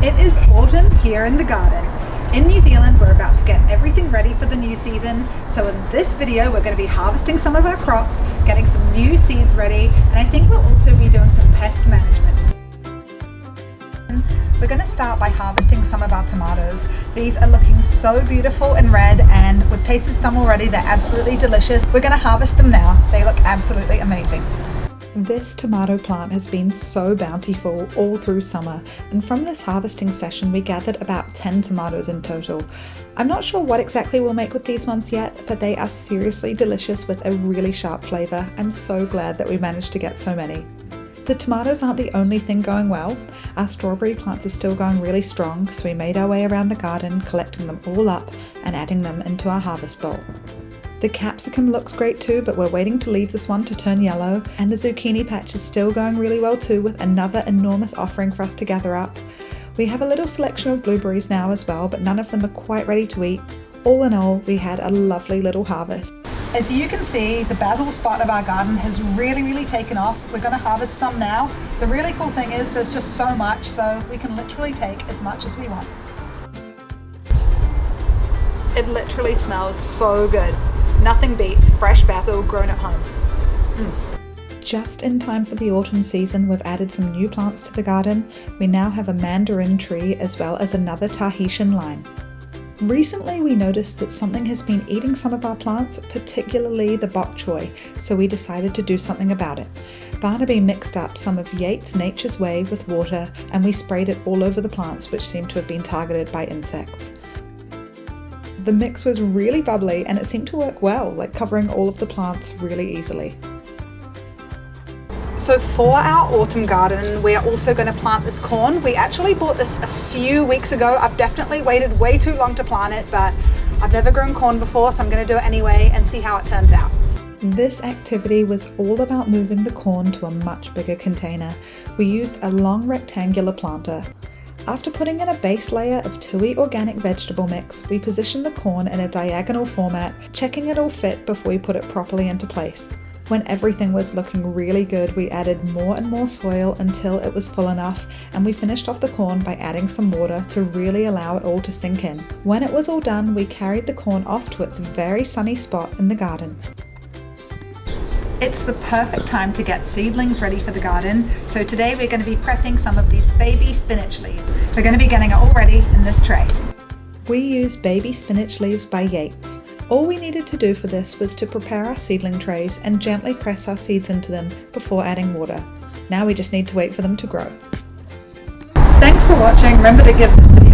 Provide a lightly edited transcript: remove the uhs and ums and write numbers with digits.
It is autumn here in the garden. In New Zealand, we're about to get everything ready for the new season. So in this video, we're going to be harvesting some of our crops, getting some new seeds ready, and I think we'll also be doing some pest management. We're going to start by harvesting some of our tomatoes. These are looking so beautiful and red, and we've tasted some already. They're absolutely delicious. We're going to harvest them now. They look absolutely amazing. This tomato plant has been so bountiful all through summer, and from this harvesting session we gathered about 10 tomatoes in total. I'm not sure what exactly we'll make with these ones yet, but they are seriously delicious with a really sharp flavour. I'm so glad that we managed to get so many. The tomatoes aren't the only thing going well. Our strawberry plants are still going really strong, so we made our way around the garden, collecting them all up and adding them into our harvest bowl. The capsicum looks great too, but we're waiting to leave this one to turn yellow, and the zucchini patch is still going really well too, with another enormous offering for us to gather up. We have a little selection of blueberries now as well, but none of them are quite ready to eat. All in all, we had a lovely little harvest. As you can see, the basil spot of our garden has really taken off. We're going to harvest some now. The really cool thing is there's just so much, so we can literally take as much as we want. It literally smells so good. Nothing beats fresh basil grown at home. Just in time for the autumn season, we've added some new plants to the garden. We now have a mandarin tree as well as another Tahitian lime. Recently we noticed that something has been eating some of our plants, particularly the bok choy, so we decided to do something about it. Barnaby mixed up some of Yates' Nature's Way with water, and we sprayed it all over the plants, which seemed to have been targeted by insects. The mix was really bubbly and it seemed to work well, like covering all of the plants really easily. So for our autumn garden, we are also going to plant this corn. We actually bought this a few weeks ago. I've definitely waited way too long to plant it, but I've never grown corn before, so I'm going to do it anyway and see how it turns out. This activity was all about moving the corn to a much bigger container. We used a long rectangular planter. After putting in a base layer of Tui organic vegetable mix, we positioned the corn in a diagonal format, checking it all fit before we put it properly into place. When everything was looking really good, we added more and more soil until it was full enough, and we finished off the corn by adding some water to really allow it all to sink in. When it was all done, we carried the corn off to its very sunny spot in the garden. It's the perfect time to get seedlings ready for the garden, so today we're going to be prepping some of these baby spinach leaves. We're going to be getting it all ready in this tray. We used baby spinach leaves by Yates. All we needed to do for this was to prepare our seedling trays and gently press our seeds into them before adding water. Now we just need to wait for them to grow. Thanks for watching. Remember to give this video